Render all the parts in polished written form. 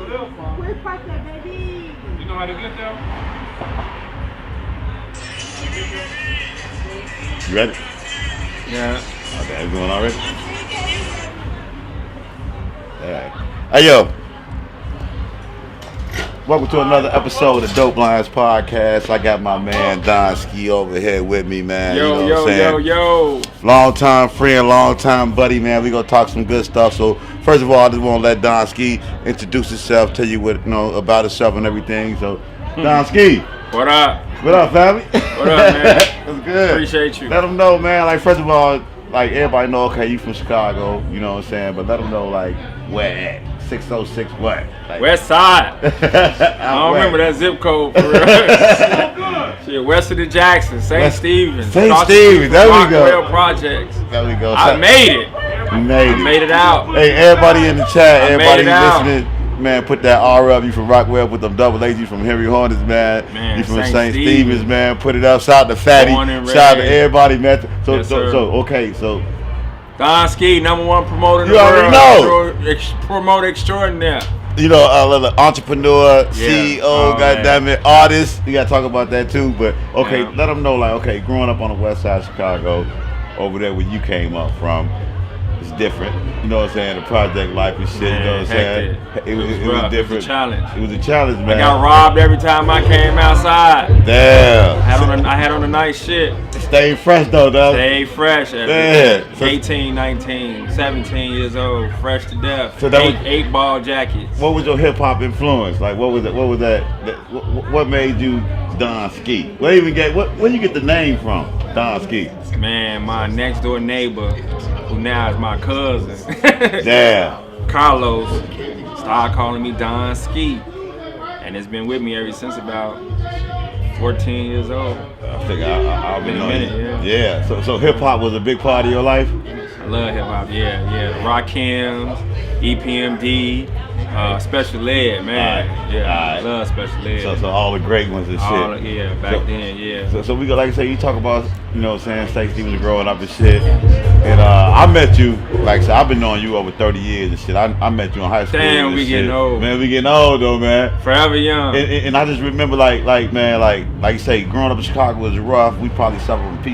You know how to get there? You ready? Yeah. Okay, we going already? Alright. Hey yo. Welcome to another episode of Dope Lines Podcast. I got my man Donski over here with me, man. Yo, you know what I'm saying? yo. Long time friend, long time buddy, man. We gonna talk some good stuff. So first of all, I just want to let Donski introduce himself, tell you what about himself and everything. So Donski, What up? what up, family? What up, man? That's good. Appreciate you. Let them know, man. Like first of all, like everybody know, okay, you from Chicago, you know what I'm saying? But let them know, like, where at? 606 what? Like, West Side. I don't remember that zip code for real. Shit, west of the Jackson, St. Stephen's. St. Stephen's, there we go. Rockwell Projects. There we go. I made it. You made it. I made it out. Hey, everybody in the chat, everybody made it out. listening, man, put that R up. You from Rockwell, put them double A's. You from Henry Hornets, man. You from St. Stephen's, man. Put it up. Shout out to Fatty. Shout out to everybody, man. So. Donski, number one promoter in the You already know. Promoter extraordinaire. You know, entrepreneur, CEO, goddammit, artist. You gotta talk about that too. But okay, let them know, like, okay, growing up on the west side of Chicago, over there where you came up from, it's different. You know what I'm saying? The project life and shit. You know what I'm saying? It was different. It was a challenge. It was a challenge, man. I got robbed every time I came outside. Damn. I had on the nice shit. Stay fresh though, dog. Stay fresh. Yeah. 18, 19, 17 years old, fresh to death. So that eight ball jackets. What was your hip hop influence? Like, what was it? What was that? What made you Donski? Where you get the name from? Donski. Man, my next door neighbor, who now is my cousin, Damn. Carlos, started calling me Donski, and it's been with me ever since about 14 years old. I think I've been a minute, yeah. So hip hop was a big part of your life. I love hip hop, yeah. The Rockims, EPMD, Special Ed, man. I love Special Ed. So all the great ones and shit. Back then, yeah. So we go, like I say, you talk about, you know what I'm saying, St. Stephen's growing up and shit. And I met you, like I said, I've been knowing you over 30 years and shit. I met you in high school. Damn, we getting old. Man, we getting old though, man. Forever young. And I just remember, like you say, growing up in Chicago was rough. We probably suffered from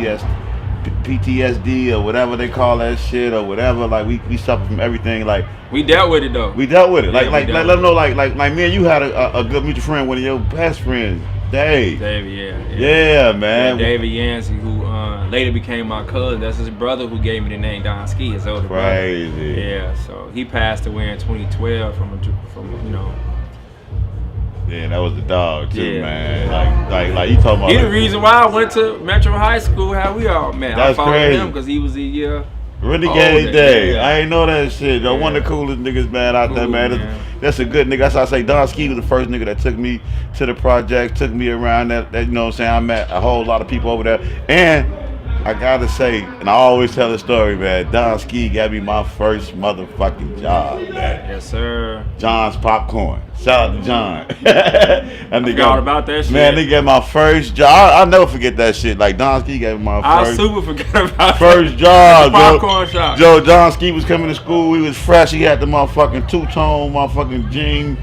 PTSD or whatever they call that shit or whatever. Like we suffered from everything. Like we dealt with it though. We dealt with it. Yeah, let them know. Like me and you had a good mutual friend, one of your best friends, Dave. Yeah, man. David Yancey, who later became my cousin. That's his brother who gave me the name Donski, his older brother. Crazy. Yeah. So he passed away in 2012 from you know. Yeah, that was the dog too, man. Like you talking about. He the reason why I went to Metro High School. How we all met. That's I followed crazy. him because he was a year. Renegade Day. Yeah. I ain't know that shit. Though. One of the coolest niggas, man, out there, man. That's a good nigga. That's how I say Donski was the first nigga that took me to the project, took me around that you know what I'm saying. I met a whole lot of people over there. And I gotta say, and I always tell the story, man, Donski got me my first motherfucking job, man. Yes, sir. John's Popcorn. Shout out to John. I forgot about that shit. Man, they got my first job. I'll never forget that shit. Like, Donski gave me my first. I super forgot about first job, popcorn shop. Joe Donski was coming to school. He was fresh. He had the motherfucking two-tone motherfucking jean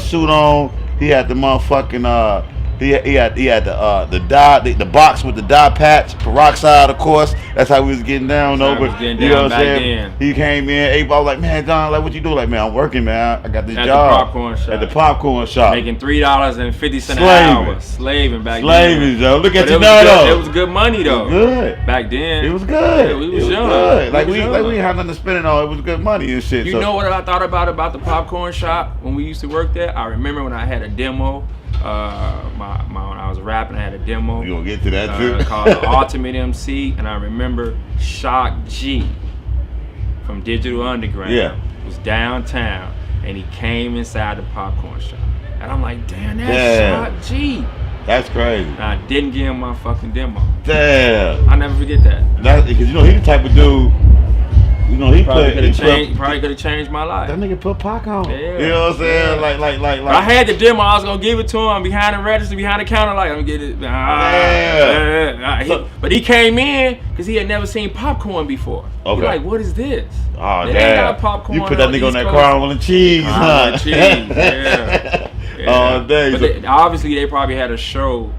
suit on. He had the motherfucking He had the dye, the box with the dye patch, peroxide, of course. That's how we was getting down over. You know what I'm saying? He came in, ate. I was like, man, John, like, what you do? Like, man, I'm working, man. I got this job at the popcorn shop, making $3.50 an hour, slaving back then. Slaving, Joe. Look at you now, though. It was good money, though. Good back then. It was good. Yeah, we was young. Good. Like we didn't have nothing to spend it on. It was good money and shit. You know what I thought about the popcorn shop when we used to work there? I remember when I had a demo. When I was rapping, I had a demo. You gonna get to that too? Called the Ultimate MC, and I remember Shock G from Digital Underground was downtown, and he came inside the popcorn shop, and I'm like, damn, that's Shock G. That's crazy. And I didn't give him my fucking demo. Damn. I never forget that. Because you know he the type of dude. You know, he probably put. Probably could have changed my life. That nigga put Pac on. Yeah. You know what I'm saying? Like. I had the demo. I was gonna give it to him behind the register, behind the counter. Like, I'm gonna get it. But he came in because he had never seen popcorn before. Okay. He like, what is this? Oh, they damn. ain't got popcorn. You put that nigga on that caramel and cheese, huh? Yeah. Oh, dang. But obviously, they probably had a show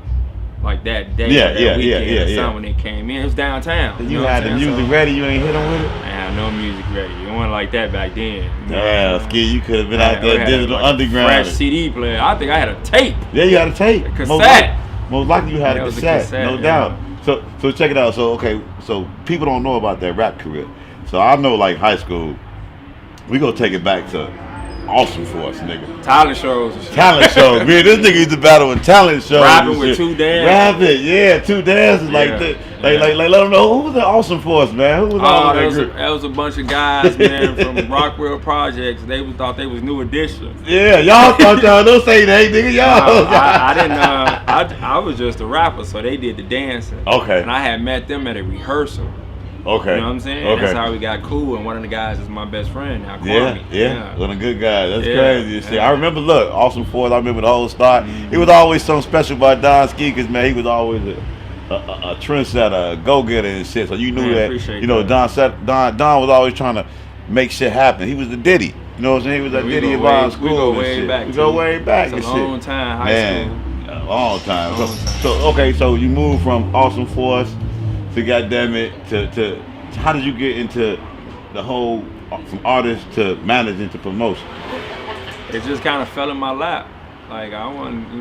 like that day. That weekend when they came in. It was downtown. You had the music ready. You ain't hit them with it. I had no music ready. It wasn't like that back then. Yeah, Skid, you could have been out there digital underground. Fresh CD player. I think I had a tape. Yeah, you had a tape. A cassette. Most likely you had a cassette, no doubt. So check it out. So people don't know about that rap career. So I know, like, high school, we gonna take it back to Awesome Force, nigga. Talent shows. Talent shows. Man, this nigga used to battle in talent shows. Rapping with two dances. Rapping, yeah, two dances like that. Like, let them know who was the Awesome Force, man. Who was all that group? That was a bunch of guys, man, from Rockwell Projects. They thought they was New Edition. Yeah, y'all thought y'all don't say that, nigga. Y'all. I didn't. I was just a rapper, so they did the dancing. Okay. And I had met them at a rehearsal. Okay. You know what I'm saying? Okay. That's how we got cool, and one of the guys is my best friend now. Yeah. One of the good guys. That's crazy. Yeah. I remember, look, Awesome Force, I remember the whole start. It was always something special about donski, because, man, he was always a trendsetter, a go-getter and shit. So you knew that, you know, Don was always trying to make shit happen. He was the Diddy. You know what I'm saying? He was the Diddy of our school. We go way back. We go way back. It's a long time, high school. A long time. So you moved from Awesome Force to goddammit to how did you get into the whole from artist to managing to promotion? It just kind of fell in my lap. Like, I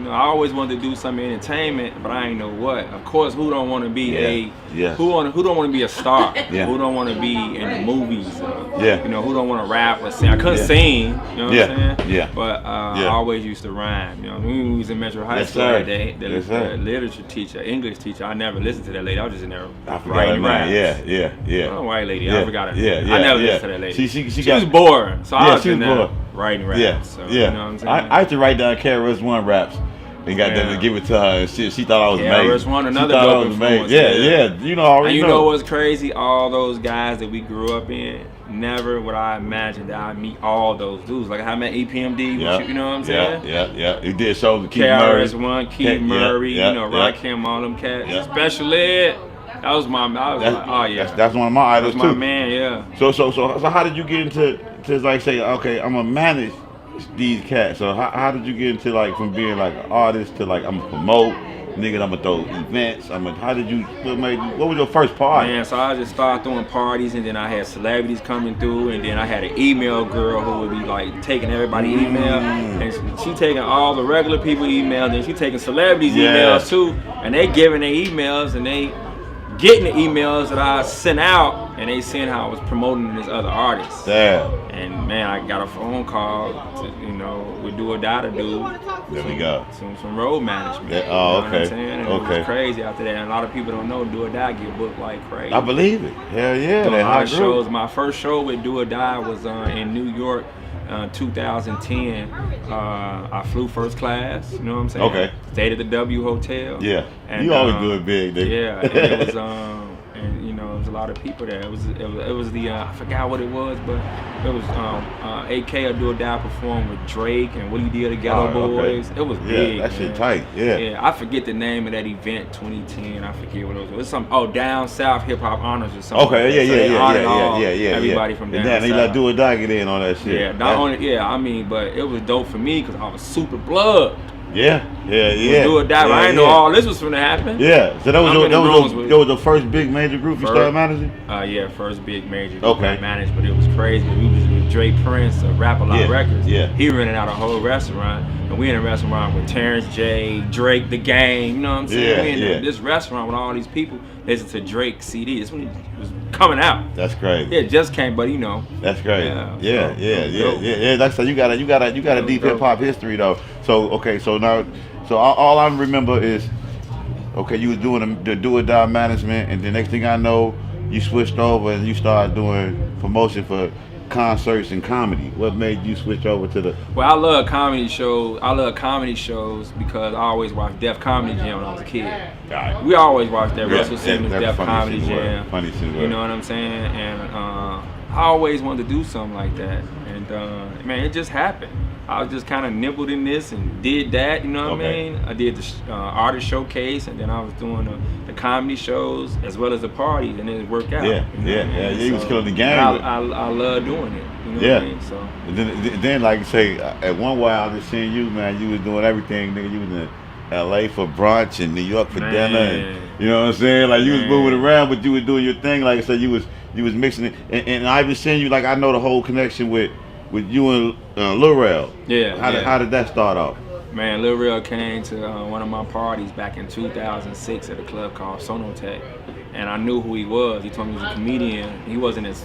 always wanted to do some entertainment, but I ain't know what. Of course, who don't want to be who don't want to be a star? Who don't want to be in the movies? You know, who don't want to rap or sing? I couldn't sing, you know what I'm saying? Yeah. But I always used to rhyme. You know, when we was in Metro High School that day, the literature teacher, English teacher, I never listened to that lady. I was just in there writing rhymes. Yeah. Oh, white lady. I forgot her. I never listened to that lady. She was boring, so I was in there writing raps. So, you know what I'm saying? I used to write down KRS-One raps and got them to give it to her and shit. She thought I was amazing. KRS-One, another dope influence. Yeah. You know, already and you know what's crazy? All those guys that we grew up in, never would I imagine that I'd meet all those dudes. Like, I met EPMD, you know what I'm saying? Yeah. He did shows with Keith Murray. KRS-One, Keith Murray, you know, Rakim, all them cats. Special Ed. That was my. I was like, oh yeah. That's one of my idols too. That's my man, yeah. So how did you get into like say, okay, I'm gonna manage these cats? So how did you get into, like, from being like an artist to, like, I'm gonna promote, nigga, I'm gonna throw events? What was your first party? Man, so I just started throwing parties, and then I had celebrities coming through, and then I had an email girl who would be like taking everybody's email, and she taking all the regular people emails, and she taking celebrities emails too, and they giving their emails, and they getting the emails that I sent out, and they saying how I was promoting this other artist. Yeah. And man, I got a phone call to, you know, with Do or Die to do. There we go. Some road management. Yeah. Oh, okay. You know what I'm saying? And it was crazy after that. And a lot of people don't know Do or Die get booked like crazy. I believe it. Hell yeah. Shows. My first show with Do or Die was in New York. 2010, I flew first class, you know what I'm saying? Okay. Stayed at the W Hotel. Yeah. And, you always do it big, nigga. Yeah, and it was, and you know, it was a lot of people there. It was the, I forgot what it was, but it was AK or Do or Die performed with Drake and Willie D of the Ghetto Boys. It was big. That shit tight. Yeah. I forget the name of that event, 2010. I forget what it was. It was some Down South Hip Hop Honors or something. Okay. Yeah. Everybody from down south. And they let Do or Die get in on that shit. But it was dope for me because I was super blood. Yeah. Do or Die. I didn't know all this was gonna happen. Yeah. So that was the first big major group you started managing? First big major group I managed, but it was crazy. We was with Dre Prince of Rap-A-Lot Records. Yeah. He rented out a whole restaurant, and we in a restaurant with Terrence J, Drake, The Game. You know what I'm saying? We in this restaurant with all these people listening to Drake CD. It's when it was coming out. That's crazy. Yeah, it just came, but you know. That's crazy. Yeah. That's you got a deep hip hop history though. So all I remember is, okay, you was doing the Do or Die management, and the next thing I know, you switched over and you started doing promotion for concerts and comedy. What made you switch over to the? Well, I love comedy shows. Because I always watched Def Comedy Jam when I was a kid. Right. We always watched that Russell Simmons Def Comedy Jam. Funny scene. You know what I'm saying? And I always wanted to do something like that, and man, it just happened. I was just kind of nibbled in this and did that, you know what I mean? I did the artist showcase, and then I was doing the comedy shows as well as the parties, and it worked out. Yeah, you know what I mean? You was killing the game. I love doing it, you know what I mean? So. And then like you say, at one while I just seeing you, man, you was doing everything, nigga. You was in LA for brunch and New York for dinner, and you know what I'm saying? Like you was moving around, but you was doing your thing. Like I said, you was mixing it, and I even seen you. Like I know the whole connection with you and Lil Rel. Yeah. How did that start off? Man, Lil Rel came to one of my parties back in 2006 at a club called Sonotech, and I knew who he was. He told me he was a comedian. He wasn't as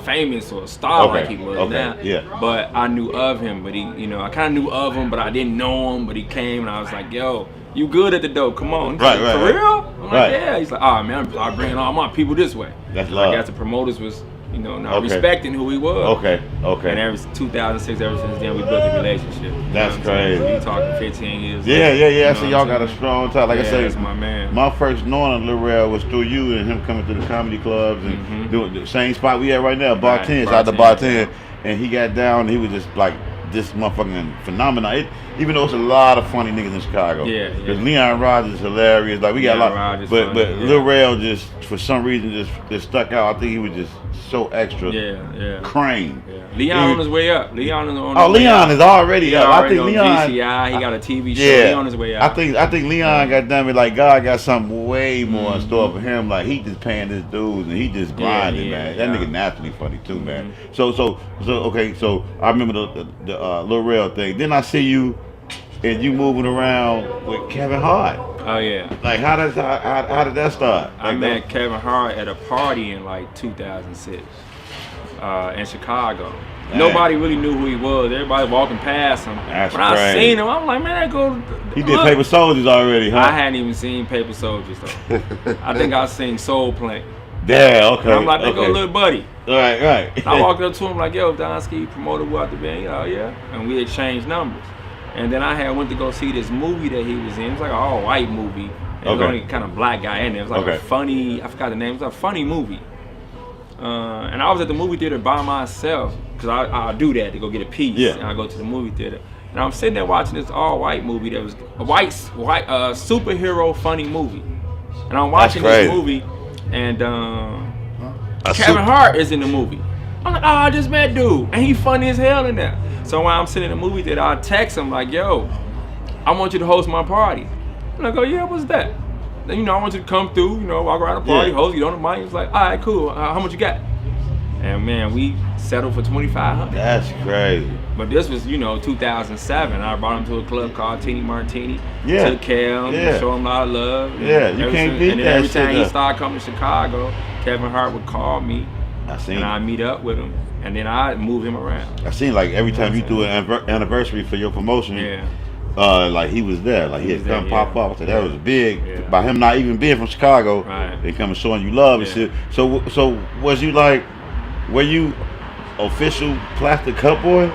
famous or a star like he was now. Yeah. But I knew of him. But he, you know, I kind of knew of him, but I didn't know him. But he came, and I was like, "Yo, you good at the dope? Come on." He's like, for real? I'm like, yeah. He's like, "Oh man, I'm bringing all my people this way." That's love. I guess the promoters was, you know, not respecting who he was. Okay. And ever since 2006, ever since then, we built a relationship. That's crazy. We talking 15 years. Yeah. I see y'all got a strong tie. Like I said, that's my man. My first knowing of Lil Rel was through you and him coming to the comedy clubs and doing the same spot we at right now, Bar 10, out the Bar 10. And he got down and he was just like this motherfucking phenomenon. Even though it's a lot of funny niggas in Chicago. Yeah. Because Leon Rogers is hilarious. Like we got a lot, but Lil Rel just for some reason just stuck out. I think he was just so extra. Yeah. Crane. Yeah. Leon on his way up. Leon is on. Leon is already up. I think on Leon. GCI. He got a TV show. Yeah. He on his way up. I think Leon got done with like God got something way more in store for him. Like he just paying his dues and he just grinding, man. That nigga naturally funny too, man. So okay. So I remember the Lil Rel thing. Then I see you. And you moving around with Kevin Hart. Oh yeah. Like how did that start? I met Kevin Hart at a party in like 2006 in Chicago. Dang. Nobody really knew who he was. Everybody walking past him. That's when I seen him, I'm like, man, that go. He did Paper Soldiers already, huh? I hadn't even seen Paper Soldiers though. I think I seen Soul Plane. Yeah, okay. And I'm like, there go little buddy. Right. And I walked up to him like, yo, donski, promoter, what the band? Oh yeah. And we exchanged numbers. And then I went to go see this movie that he was in. It was like an all-white movie. And there was only kind of black guy in there. It was like a funny, I forgot the name. It was a funny movie. And I was at the movie theater by myself because I do that to go get a piece. Yeah. And I go to the movie theater. And I'm sitting there watching this all-white movie that was a white superhero funny movie. And I'm watching this movie, and Kevin Hart is in the movie. I'm like, oh, I just met dude, and he funny as hell in there. So while I'm sitting in the movie theater, I text him like, yo, I want you to host my party. I'm like, oh yeah, what's that? Then, you know, I want you to come through, you know, walk around the party, host, you don't mind. He was like, all right, cool, how much you got? And man, we settled for $2,500. That's crazy. But this was, you know, 2007. I brought him to a club called Teeny Martini. Yeah. Took care of him, showed him a lot of love. Yeah, you can't beat that. And then every time he started coming to Chicago, Kevin Hart would call me. I'd meet up with him, and then I'd move him around. I seen like every time you do an anniversary for your promotion, like he was there, like he'd come pop up. So that was big. By him not even being from Chicago, they come and showing you love and shit. So was you like, were you official Plastic Cup boy?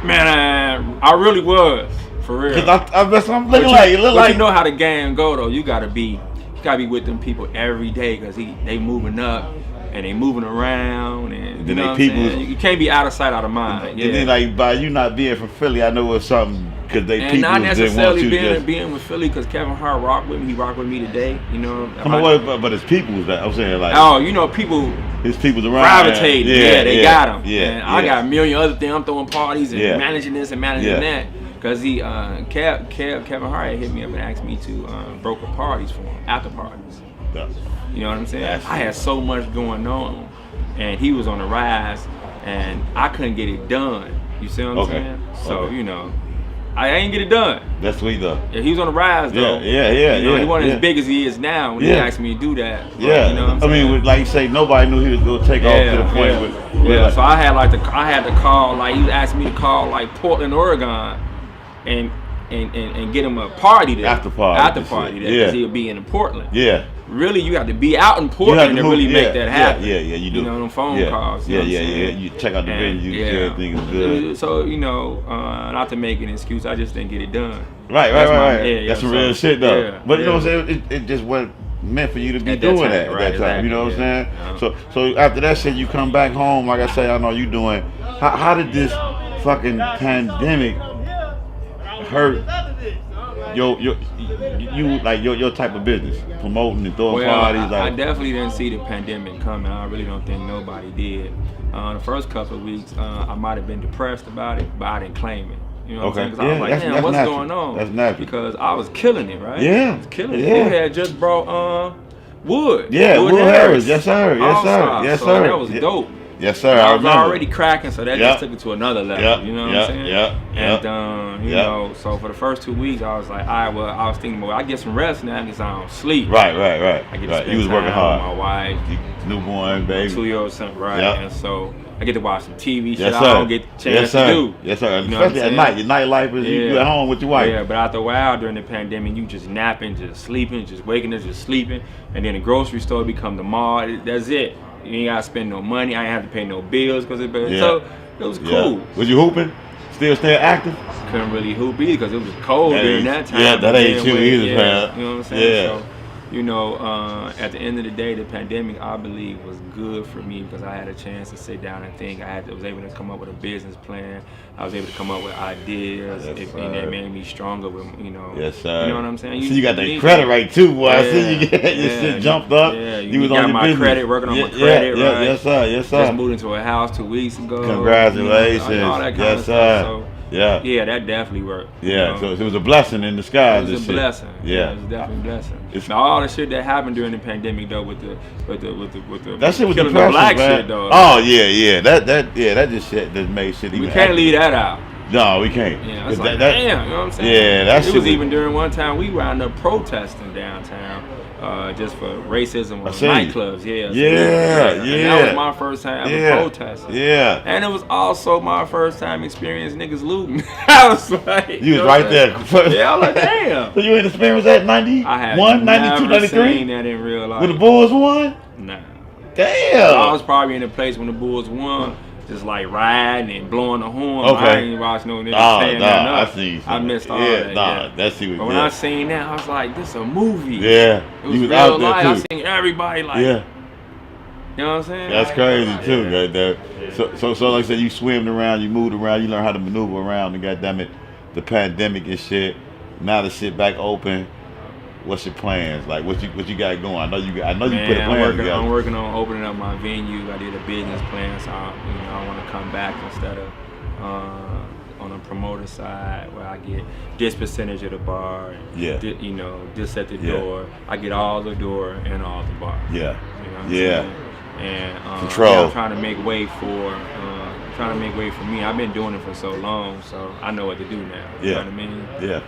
Man, I really was, for real. Cause I'm looking like, you know how the game go though. You gotta be with them people every day, cause they moving up. And they moving around, and you know what I'm saying? You can't be out of sight, out of mind. And then like by you not being from Philly, I know it was something because they and people not necessarily didn't want you being with Philly, because Kevin Hart rocked with me. He rocked with me today. You know. Come on, but his people was that I'm saying like. Oh, you know, people. His people's around. Gravitating. They got him. Yeah. And I got a million other things. I'm throwing parties and managing this and managing that. Because Kevin Hart hit me up and asked me to broker parties for him, after parties. You know what I'm saying? I had so much going on, and he was on the rise, and I couldn't get it done. You see what I'm saying? So, you know, I ain't get it done. That's sweet though. Yeah, he was on the rise though. You know, he wasn't as big as he is now when he asked me to do that. But, you know what I'm saying? I mean, like you say, nobody knew he was gonna take off to the point with like, so I had to call, like he was asking me to call like Portland, Oregon, and get him a party there. After party there, because he'll be in Portland. Really, you have to be out in Portland to really make that happen. You do. You know, them phone calls. You check out the venue, everything is good. So, you know, not to make an excuse, I just didn't get it done. Right. That's some real shit though. But you know what I'm saying? It just went meant for you to be At that doing time, that at right, that time. You know what I'm saying? exactly, So after that shit, you come back home. Like I say, I know you doing. How did this fucking pandemic hurt your type of business, promoting and throwing parties? I definitely didn't see the pandemic coming. I really don't think nobody did. The first couple of weeks, I might have been depressed about it, but I didn't claim it. You know what I'm saying? Because I was like, damn, what's natural. going on? That's natural. Because I was killing it, right? Yeah. I was killing it. Yeah. They had just brought Wood. Yeah, Wood Harris. Yes, sir. Yes, sir. Yes, so sir. that was dope. Yes, sir. I I was remember. already cracking, so that just took it to another level. You know what I'm saying? And you know, so for the first 2 weeks, I was like, I was thinking, well, I get some rest now because I don't sleep. Right. I get to spend You was working time hard. with my wife, newborn baby, 2-year-old son, right? Yep. And so I get to watch some TV shit Yes, I sir. don't get the chance to do. Yes, sir. You know Especially at night. Your nightlife is you at home with your wife. Yeah, but after a while during the pandemic, you just napping, just sleeping, just waking up, just sleeping, and then the grocery store become the mall. That's it. You ain't gotta spend no money. I ain't have to pay no bills because so it was cool. Yeah. Was you hooping? Still staying active? Couldn't really hoop either because it was cold during that time. Yeah, that ain't you either, man. You know what I'm saying? Yeah. So, you know, at the end of the day, the pandemic, I believe, was good for me because I had a chance to sit down and think. I was able to come up with a business plan. I was able to come up with ideas, and that made me stronger. With Yes, sir. You know what I'm saying? You got that credit right too, boy. I see you get your shit jumped up. Yeah, you was got on my your credit, working on my credit, right? Yes, sir. Yes, sir. Just moved into a house 2 weeks ago. Congratulations. All that kind yes, of sir. stuff. So, yeah, that definitely worked. Yeah, so it was a blessing in disguise. It was a blessing. Yeah, it was definitely a blessing. Now all the shit that happened during the pandemic though, with the that shit was killing the black man. shit though. Oh yeah, that just shit that made shit. We can't leave that out. No, we can't. Yeah, it's like damn, you know what I'm saying? Yeah, that shit was even during one time we wound up protesting downtown. Just for racism on nightclubs, yeah. And that was my first time ever protesting. Yeah. And it was also my first time experiencing niggas looting. I was like, you was right there. Yeah, I was like, damn. So you ain't experienced that 91, I had 92, 93? Seen that in real life. When the Bulls won? Nah. Damn. I was probably in a place when the Bulls won. Just like riding and blowing the horn. Okay. I ain't watched no niggas saying nothing up. I see. I missed all that. That's see what. But when I seen that, I was like, "This a movie." Yeah, it was real out life. there I seen everybody like. Yeah. You know what I'm saying? That's crazy too, right there. So like I said, you swimmed around, you moved around, you learned how to maneuver around. And goddamn it, the pandemic and shit. Now the shit back open. What's your plans? Like what you got going? I know you put a plan together. I'm working on opening up my venue. I did a business plan, so I want to come back instead of on a promoter side where I get this percentage of the bar. This at the door. I get all the door and all the bar. Yeah. You know what I'm saying? And control. I'm trying to make way for me. I've been doing it for so long, so I know what to do now. You know what I mean? Yeah.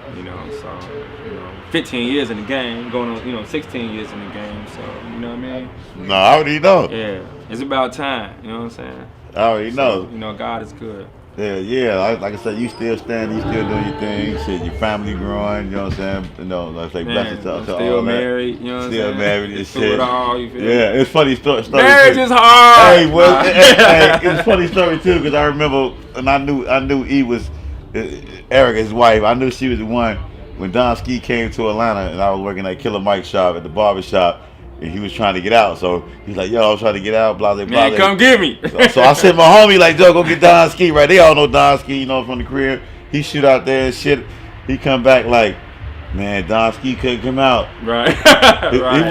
15 years in the game, going on, 16 years in the game, so you know what I mean? No, I already know. Yeah, it's about time. You know what I'm saying? I already know. God is good. Yeah. Like I said, you still standing, you still doing your thing. Shit, your family growing. You know what I'm saying? Like I say, blessings to still all married. That. You know what I'm saying? Still married and shit. Through it all, you feel Yeah, it's funny story. Marriage is hard. Hey, well, it's a funny story too because I remember, and I knew E was Erica, his wife. I knew she was the one when donski came to Atlanta, and I was working at Killer Mike's shop at the barber shop. And he was trying to get out, so he's like, "Yo, I'm trying to get out." Blah blah blah. Man, come get me. So I sent my homie like, "Yo, go get donski." Right? They all know donski, from the crib. He shoot out there and shit. He come back like, "Man, donski couldn't come out." Right.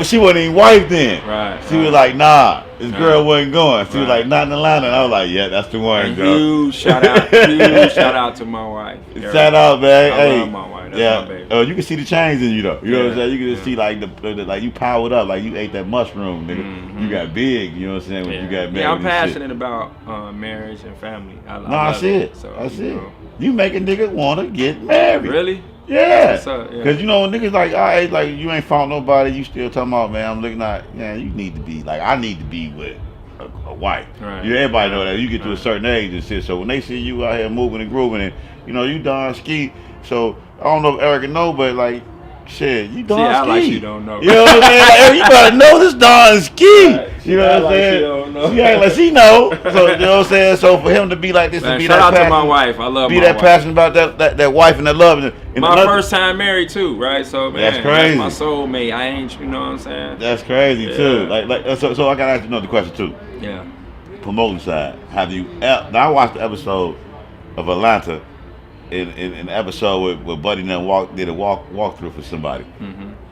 She wasn't even wife then. Right. She was like, "Nah, this girl wasn't going." She was like, "Not in Atlanta." And I was like, "Yeah, that's the one." Huge shout out to my wife. Shout out, man. I love my wife. That's my baby. You can see the change in you though. You know what I'm saying? You can just see like the like you powered up, like you ate that mushroom, nigga. Mm-hmm. You got big. You know what I'm saying? When you got married. Yeah, I'm passionate about marriage and family. I see it. So, I see it. You make a nigga wanna get married. Really? Yeah. Because when niggas like, all right, like you ain't found nobody, you still talking about, man, I'm looking at, man, you need to be like, I need to be with a wife. Right. Everybody know that. You get to a certain age and shit. So when they see you out here moving and grooving and you donski, so I don't know if Erica know, but like Shit, you See, donski. I like you don't know. You know what I'm saying? Like, hey, you better know this donski. Right. You know what I'm Like saying? she don't know. She act like she know. So you know what I'm saying? So for him to be like this Man, and be shout that out to passionate, my wife. I love be my that wife. passionate about that wife and that love. And My first time married too, right? So man, That's crazy. my soulmate. I ain't, you know what I'm saying? That's crazy Yeah. too. So I gotta ask you another question too. Yeah. Promoting side. Have you? Now I watched the episode of Atlanta. In the episode where Buddy did a walkthrough for somebody,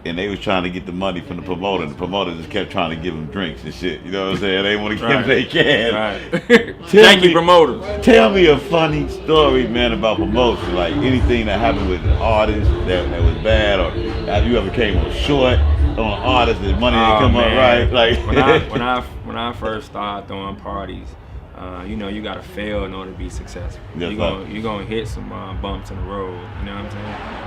and they was trying to get the money from the promoter, and the promoter just kept trying to give him drinks and shit. You know what I'm saying? They want to give him they can. Right. Thank you, promoters. Tell me a funny story, man, about promotion. Like anything that happened with an artist that was bad, or have you ever came on short on an artist that money didn't come up right? Like when I first started throwing parties. You know, you gotta fail in order to be successful. Yes, you're gonna hit some bumps in the road. You know what I'm saying?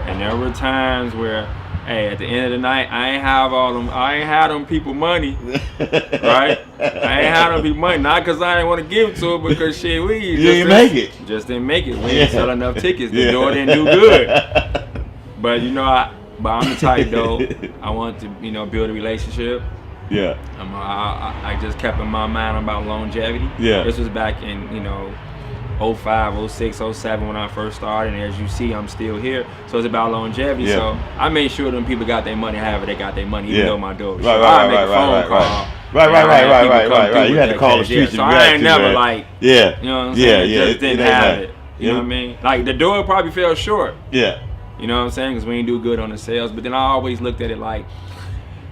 And there were times where, hey, at the end of the night, I ain't had them people money, right? I ain't had them people money, not because I didn't want to give it to them, because shit, we didn't make it. Just didn't make it. We didn't sell enough tickets. The door didn't do good. But you know, I'm the type though. I want to, you know, build a relationship. Yeah. I just kept in my mind about longevity. Yeah. This was back in, you know, 05, 06, 07 when I first started, and as you see, I'm still here. So it's about longevity. Yeah. So I made sure them people got their money, however they got their money, even though my door was shut. Right. I make a phone call. Right. You had to call the streets. So I ain't never like, yeah. you know what I'm saying? Yeah. Just didn't have it. You know what I mean? Like the door probably fell short. Yeah. You know what I'm saying? Because we didn't do good on the sales. But then I always looked at it like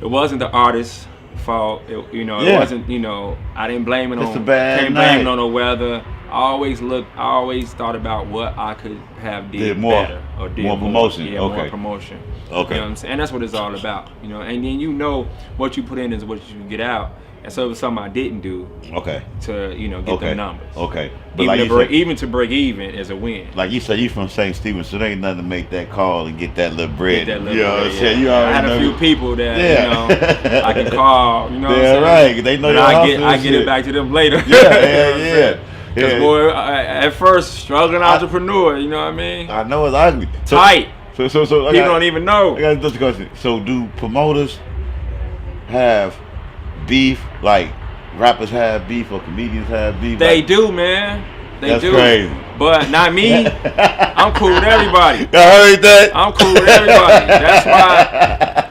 it wasn't the artist's fault. It wasn't, you know, I didn't blame it It's on, a bad can't night. blame it on the weather. I always thought about what I could have did more, better or did more promotion. Yeah, Okay. more promotion. Okay. You know what I'm saying? And that's what it's all about. You know, and then you know what you put in is what you get out. And so it was something I didn't do. Okay. To, you know, get the numbers. Okay. But Even to break even is a win. Like you said, you from St. Stephen, so there ain't nothing to make that call and get that little bread. Get that little you know bread, what I'm saying? yeah. You already I had know a few people that you know I can call. You know what I'm saying? Right. They know and your I get it back to them later. Yeah. Because boy, at first struggling entrepreneur. You know what I mean? I know it's ugly. Tight. So people don't even know. I got this question. So do promoters have beef? Like rappers have beef or comedians have beef? They do, man. They do. Crazy. But not me. I'm cool with everybody. I heard that. I'm cool with everybody.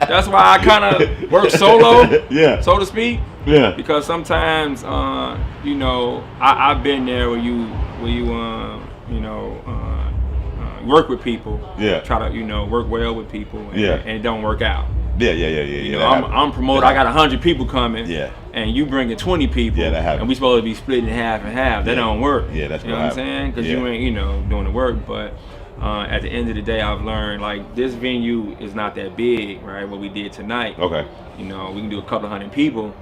That's why I kind of work solo. Yeah. So to speak. Yeah. Because sometimes, you know, I've been there where you work with people. Yeah. Try to, you know, work well with people. And, Yeah. and it don't work out. Yeah. You know, I'm promoter. I got 100 people coming. Yeah. And you bringing 20 people. Yeah, that happens. And we supposed to be split in half and half. That don't work. Yeah, that's you know what I'm saying? Because you ain't, you know, doing the work. But at the end of the day, I've learned like this venue is not that big, right? What we did tonight. Okay. You know, we can do a couple hundred people.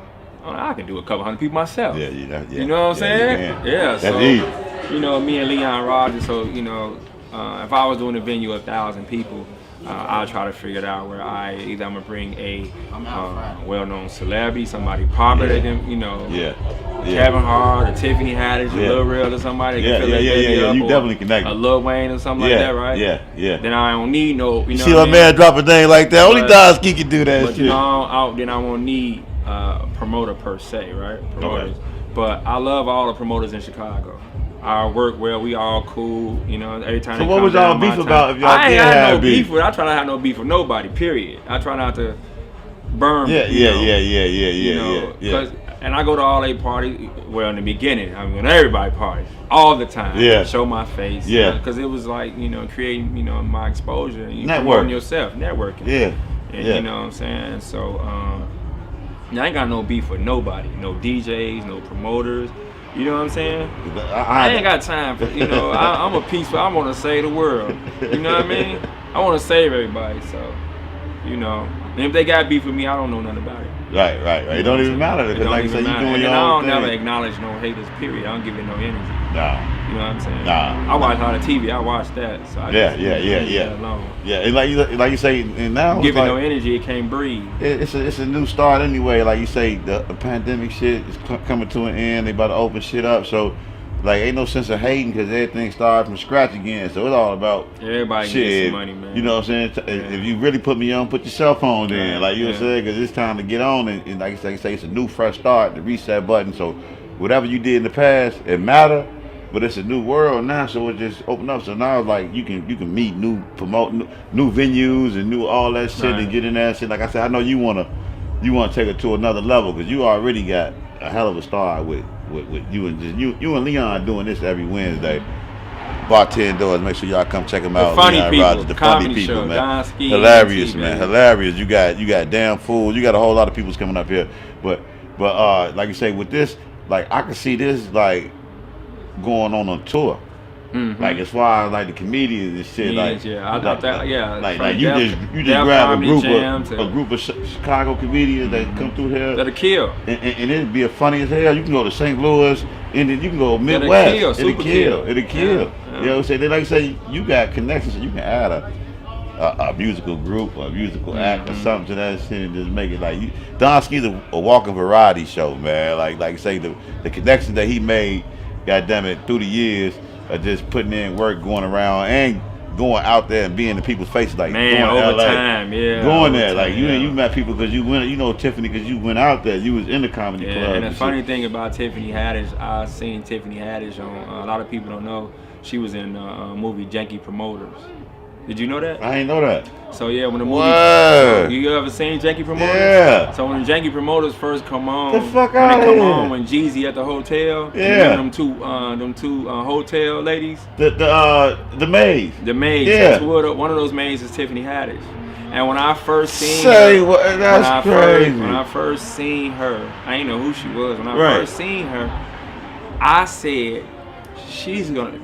I can do a couple hundred people myself. Yeah. You know what I'm saying? Yeah. That's easy. You know, me and Leon Rogers. So you know, if I was doing a venue of 1,000 people, I'll try to figure it out where either I'm gonna bring a well-known celebrity, somebody popular that can, you know, Kevin Hart or Tiffany Haddish or Lil Real or somebody. That can fill that up, You definitely connect. A Lil Wayne or something like that, right? Yeah. Then I don't need no. You know see a man drop a thing like that. Only donski can do that. But shit. you know, then I won't need a promoter per se, right? Promoters. Okay. But I love all the promoters in Chicago. I work well. We all cool. You know, every time. So they what come was y'all down my beef time- about if y'all I ain't did had have no beef? with. I try not to have no beef with nobody. Period. I try not to burn. Yeah. And I go to all they parties. Well, in the beginning, I mean, everybody parties all the time. Yeah. Show my face. Yeah. Because it was like, you know, creating, you know, my exposure. And you Network. promoting yourself, networking. Yeah. And you know what I'm saying? So, I ain't got no beef with nobody. No DJs, no promoters. You know what I'm saying? I ain't got time for, you know, I'm a peaceful, I want to save the world. You know what I mean? I want to save everybody, so, you know. And if they got beef with me, I don't know nothing about it. Right. It don't even matter because, like you said, you doing your own thing. I don't never acknowledge no haters, period. I don't give it no energy. Nah. You know what I'm saying? Nah. I watch a lot of TV. I watch that. So I just leave that alone. Yeah, and like you say, and now Give it like, no energy, it can't breathe. It's a new start anyway. Like you say, the pandemic shit is coming to an end. They about to open shit up. So Like, ain't no sense of hating because everything started from scratch again. So it's all about everybody gets some money, man. You know what I'm saying? If you really put me on, put your cell phone in. Like, you know what I'm saying? Because it's time to get on. And like I say, it's a new, fresh start, the reset button. So whatever you did in the past, it matter. But it's a new world now, so it just open up. So now it's like you can meet new venues and new all that shit and get in there and shit. Like I said, I know you wanna take it to another level because you already got a hell of a start with you and Leon doing this every Wednesday. Bartend Doors, make sure y'all come check them out. The funny Leon people, Rogers, the funny people, show, man. donski, Hilarious, ENT, man. Hilarious. You got damn fools. You got a whole lot of people's coming up here. But like you say, with this, like I can see this like going on a tour. Mm-hmm. Like as far as like the comedians and shit, like you just grab a group of Chicago comedians that come through here that'll kill, and it'd be funny as hell. You can go to St. Louis and then you can go Midwest. It'll kill. You know what I'm saying? They like say you got connections, so you can add a musical group or a musical act or something to that shit and just make it like you. Donski's a walking variety show, man. Like say the connection that he made. God damn it, through the years of just putting in work, going around and going out there and being in people's faces, like man, going over LA, time, going there, like you met people because you went, you know Tiffany because you went out there, you was in the comedy club. And the funny thing about Tiffany Haddish, I seen Tiffany Haddish on. A lot of people don't know she was in the movie Janky Promoters. Did you know that? I didn't know that. So yeah, when the movie, you ever seen Janky Promoters? Yeah. So when Janky Promoters first come on, the fuck out of here. When Jeezy at the hotel, them two hotel ladies, the maids. The maids. Yeah. That's what, one of those maids is Tiffany Haddish. And when I first seen that's crazy. When I first seen her, I didn't know who she was. When I first seen her, I said, she's gonna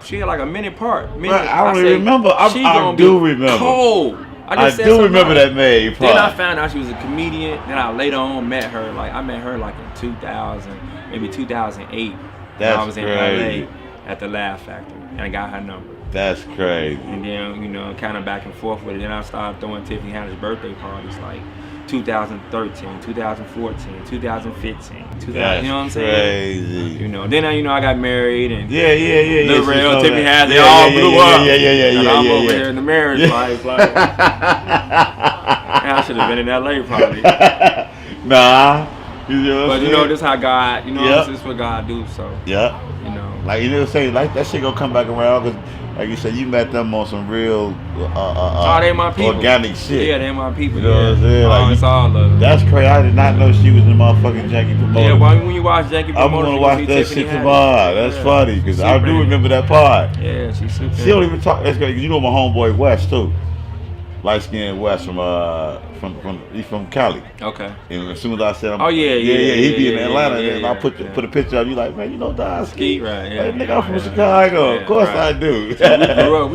she had like a minute part. I don't even remember. I do remember. Cold. I do remember that maid part. Then I found out she was a comedian. Then I later on met her. Like I met her like in 2000, maybe 2008. That's I was in LA at the Laugh Factory, and I got her number. That's crazy. And then kind of back and forth with it. Then I started throwing Tiffany Haddish birthday parties like 2013, 2014, 2015, you know what I'm saying? Crazy. Then I got married and Lil Rel, Tiffany Haddish, they all blew up. And I'm over here in the marriage life, like, man, I should have been in LA probably. Nah. But this is how God, this is what God do. So like say like that shit gonna come back around because. Like you said, you met them on some real they my people. Organic shit. Yeah, they my people. You know what I'm saying? Like, it's all love. That's crazy. I did not know she was in the motherfucking Janky Promoters. Yeah, when you watch Janky Promoters, I'm gonna watch that shit tomorrow. That's funny because I do remember that part. Yeah, she's super. She don't even talk. That's crazy. You know my homeboy West too. Light skinned West he's from Cali. Okay. And as soon as I said, he be in Atlanta, and I put a picture of you like, man, you know Donski, right? Like, nigga, I'm from Chicago. Of course I do. We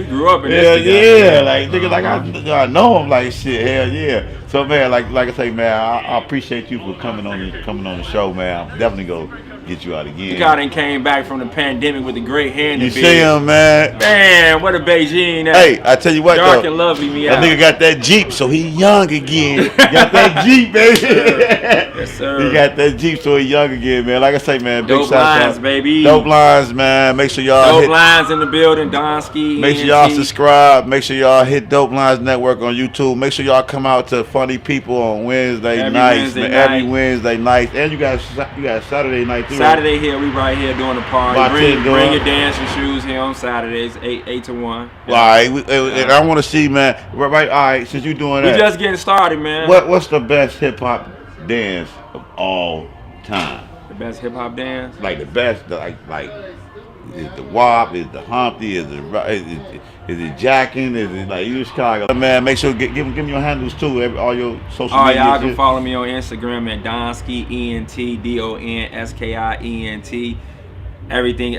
grew up in this. Like nigga, like I know him like shit. Hell yeah. So man, like I say, man, I appreciate you for coming on the show, man. I'm definitely gonna get you out again. God and came back from the pandemic with a great hand. You see him, man? Man, what a Beijing. Hey, I tell you what, dark and lovely me that out. Nigga got that Jeep, so he young again. Got that Jeep, baby. Yes, sir. He got that Jeep, so he young again, man. Like I say, man, big dope shout lines, out. baby. Dope lines, man. Make sure y'all dope lines in the building, Donski. Make sure y'all subscribe. Make sure y'all hit Dope Lines Network on YouTube. Make sure y'all come out to Funny People on Wednesday nights, every Wednesday night, and you got Saturday night too. Saturday here, we right here doing the party. Bring your dancing shoes here on Saturdays, 8 to 1. All right, and I want to see, man. Right, all right. Since you doing that, we just getting started, man. What's the best hip hop dance of all time? The best hip hop dance? Like the best, like is the WAP, is the Humpty, is it jacking, is it like you Chicago? Man, make sure give me your handles too, all your social media. Y'all can follow me on Instagram at Donski ENT, DONSKIENT. Everything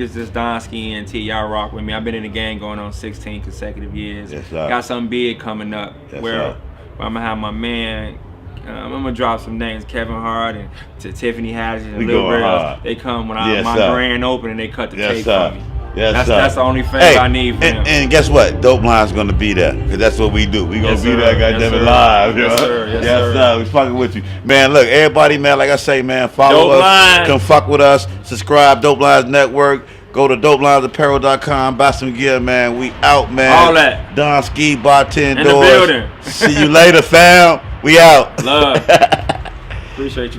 is just Donski ENT. Y'all rock with me. I've been in the game going on 16 consecutive years. Yes, got something big coming up where I'm gonna have my man. I'm gonna drop some names, Kevin Hart and Tiffany Haddish and Lil Rel. They come when my grand opening, they cut the tape for me. Yes, that's the only favor I need from him. And guess what? Dope Line's gonna be there because that's what we do. We gonna be there, goddamn it, live. Yes, sir. Yes, sir. We fucking with you, man. Look, everybody, man. Like I say, man, follow Dope us, Line. come fuck with us, subscribe, Dope Lines Network. Go to dopelinesapparel.com, buy some gear, man. We out, man. All that. Donski, bartend In doors. the building. See you later, fam. We out. Love. Appreciate you.